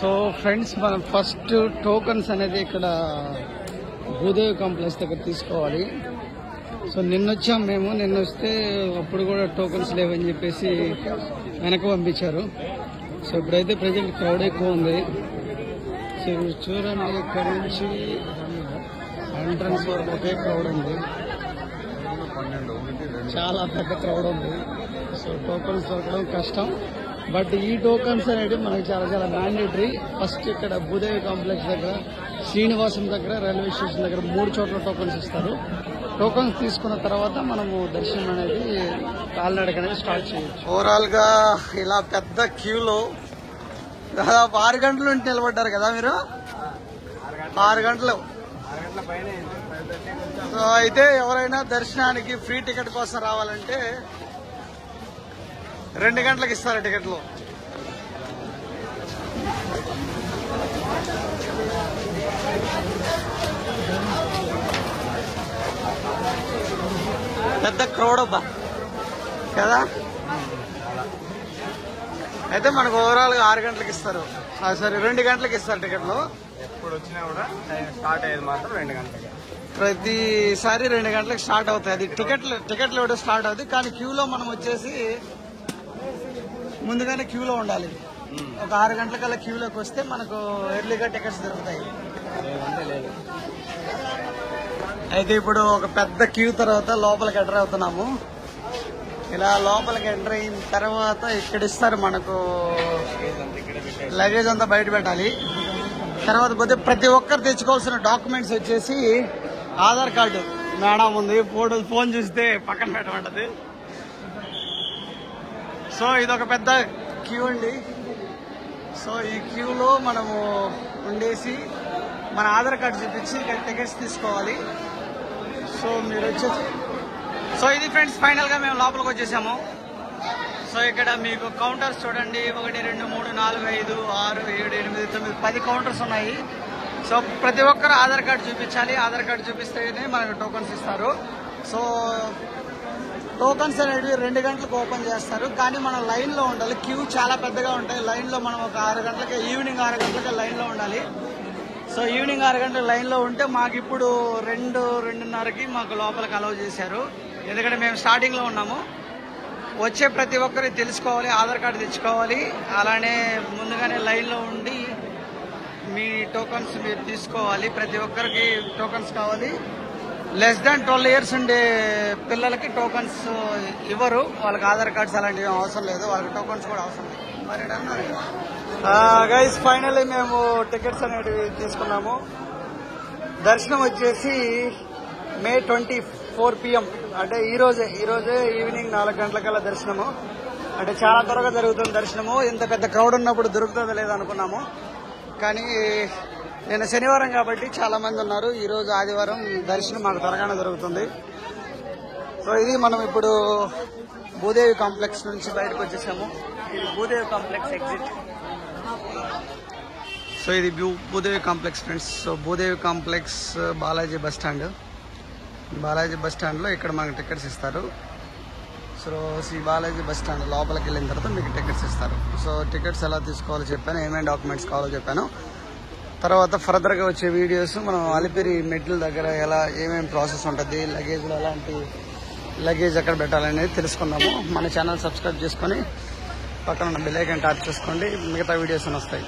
So friends, మనం first tokens అనేది ఇక్కడ భూదేవి కాంప్లెక్స్ దగ్గర తీసుకోవాలి. సో నిన్నొచ్చాం మేము. నిన్న వస్తే అప్పుడు కూడా టోకన్స్ లేవని చెప్పేసి వెనక పంపించారు. సో ఇప్పుడైతే ప్రజెంట్ క్రౌడ్ ఎక్కువ ఉంది. సో చూడండి, ఇక్కడ నుంచి ఎంట్రన్స్ వరకు ఒకే క్రౌడ్ ఉంది. చాలా పెద్ద క్రౌడ్ ఉంది. సో టోకన్స్ దొరకడం కష్టం. బట్ ఈ టోకన్స్ అనేది మనకి చాలా చాలా మ్యాండేటరీ. ఫస్ట్ ఇక్కడ భూదేవి కాంప్లెక్స్ దగ్గర, శ్రీనివాసం దగ్గర, రైల్వే స్టేషన్ దగ్గర 3 చోట్ల టోకన్స్ ఇస్తారు. టోకన్స్ తీసుకున్న తర్వాత మనము దర్శనం అనేది కాలినడక అనేది స్టార్ట్ చేయొచ్చు. ఓవరాల్ గా ఇలా పెద్ద క్యూలో దాదాపు 6 గంటల నుండి నిలబడ్డారు కదా మీరు. 6 గంటలు. సో అయితే ఎవరైనా దర్శనానికి ఫ్రీ టికెట్ కోసం రావాలంటే 2 గంటలకు ఇస్తారు టికెట్లు. పెద్ద క్రౌడ్ అబ్బా కదా. అయితే మనకు ఓవరాల్ గా 6 గంటలకు ఇస్తారు. సరే, 2 గంటలకు ఇస్తారు టికెట్లు. ఎప్పుడు వచ్చినా కూడా స్టార్ట్ అయ్యేది మాత్రం 2 గంటలకి. ప్రతిసారి 2 గంటలకు స్టార్ట్ అవుతాయి. అది టికెట్లు కూడా స్టార్ట్ అవుతాయి. కానీ క్యూలో మనం వచ్చేసి ముందుగానే క్యూలో ఉండాలి. ఒక 6 గంటలకల్లా క్యూలోకి వస్తే మనకు ఎర్లీగా టికెట్స్ దొరుకుతాయి. అయితే ఇప్పుడు ఒక పెద్ద క్యూ తర్వాత లోపలికి ఎంటర్ అవుతున్నాము. ఇలా లోపలికి ఎంటర్ అయిన తర్వాత ఇక్కడ ఇస్తారు మనకు లగేజ్ అంతా బయట పెట్టాలి. తర్వాత పోతే ప్రతి ఒక్కరు తెచ్చుకోవాల్సిన డాక్యుమెంట్స్ వచ్చేసి ఆధార్ కార్డు. మేడం ఉంది, ఫోన్ చూస్తే పక్కన పెట్టమంటది. సో ఇదొక పెద్ద క్యూ అండి. సో ఈ క్యూలో మనము ఉండేసి మన ఆధార్ కార్డు చూపించి ఇక్కడ టికెట్స్ తీసుకోవాలి. సో మీరు వచ్చేసి ఇది ఫ్రెండ్స్, ఫైనల్ గా మేము లోపలికి వచ్చేసాము. సో ఇక్కడ మీకు కౌంటర్స్ చూడండి. 1, 2, 3, 4, 5, 6, 7, 8, 9, 10 కౌంటర్స్ ఉన్నాయి. సో ప్రతి ఒక్కరు ఆధార్ కార్డు చూపించాలి. ఆధార్ కార్డు చూపిస్తేనే మనకు టోకన్స్ ఇస్తారు. సో టోకన్స్ అనేవి 2 గంటలకు ఓపెన్ చేస్తారు. కానీ మనం లైన్ లో ఉండాలి. క్యూ చాలా పెద్దగా ఉంటాయి. లైన్ లో మనం ఒక 6 గంటలకి, ఈవినింగ్ 6 గంటలకి లైన్ లో ఉండాలి. సో ఈవినింగ్ 6 గంటలకు లైన్ లో ఉంటే మాకు ఇప్పుడు 2:30కి మాకు లోపలికి అలౌ చేశారు. ఎందుకంటే మేము స్టార్టింగ్ లో ఉన్నాము. వచ్చే ప్రతి ఒక్కరు తెలుసుకోవాలి, ఆధార్ కార్డు తెచ్చుకోవాలి. అలానే ముందుగానే లైన్ లో ఉండి మీ టోకన్స్ మీరు తీసుకోవాలి. ప్రతి ఒక్కరికి టోకన్స్ కావాలి. లెస్ దాన్ 12 years ఉండే పిల్లలకి టోకన్స్ ఇవ్వరు. వాళ్ళకి ఆధార్ కార్డ్స్ అలాంటివి అవసరం లేదు. వాళ్ళకి టోకన్స్ కూడా అవసరం లేదు. గైస్, ఫైనల్లీ మేము టికెట్స్ అనేవి తీసుకున్నాము. దర్శనం వచ్చేసి May 24 PM, అంటే ఈ రోజే ఈవినింగ్ 4 గంటలకల్లా దర్శనము. అంటే చాలా త్వరగా జరుగుతుంది దర్శనము. ఇంత పెద్ద క్రౌడ్ ఉన్నప్పుడు దొరుకుతుందో లేదో అనుకున్నాము. కానీ నిన్న శనివారం కాబట్టి చాలా మంది ఉన్నారు. ఈ రోజు ఆదివారం దర్శనం మాకు త్వరగానే జరుగుతుంది. సో ఇది మనం ఇప్పుడు భూదేవి కాంప్లెక్స్ నుంచి బయటకు వచ్చేసాము. ఇది భూదేవి కాంప్లెక్స్ ఎగ్జిట్. సో ఇది Bhudevi complex friends. So Bhudevi complex Balaji bus stand లో ఇక్కడ మనకు టికెట్స్ ఇస్తారు. సో ఈ బాలాజీ బస్ స్టాండ్ లోపలికి వెళ్ళిన తర్వాత మీకు టికెట్స్ ఇస్తారు. సో టికెట్స్ ఎలా తీసుకోవాలో చెప్పాను, ఏమేమి డాక్యుమెంట్స్ కావాలో చెప్పాను. తర్వాత ఫర్దర్గా వచ్చే వీడియోస్ మనం అలిపిరి మెట్ల దగ్గర ఏమేమి ప్రాసెస్ ఉంటుంది, లగేజ్లో ఎలాంటి లగేజ్ ఎక్కడ పెట్టాలనేది తెలుసుకుందాము. మన ఛానల్ సబ్స్క్రైబ్ చేసుకొని పక్కన ఉన్న బెల్ ఐకాన్ ట్యాప్ చేసుకోండి. మిగతా వీడియోస్ వస్తాయి.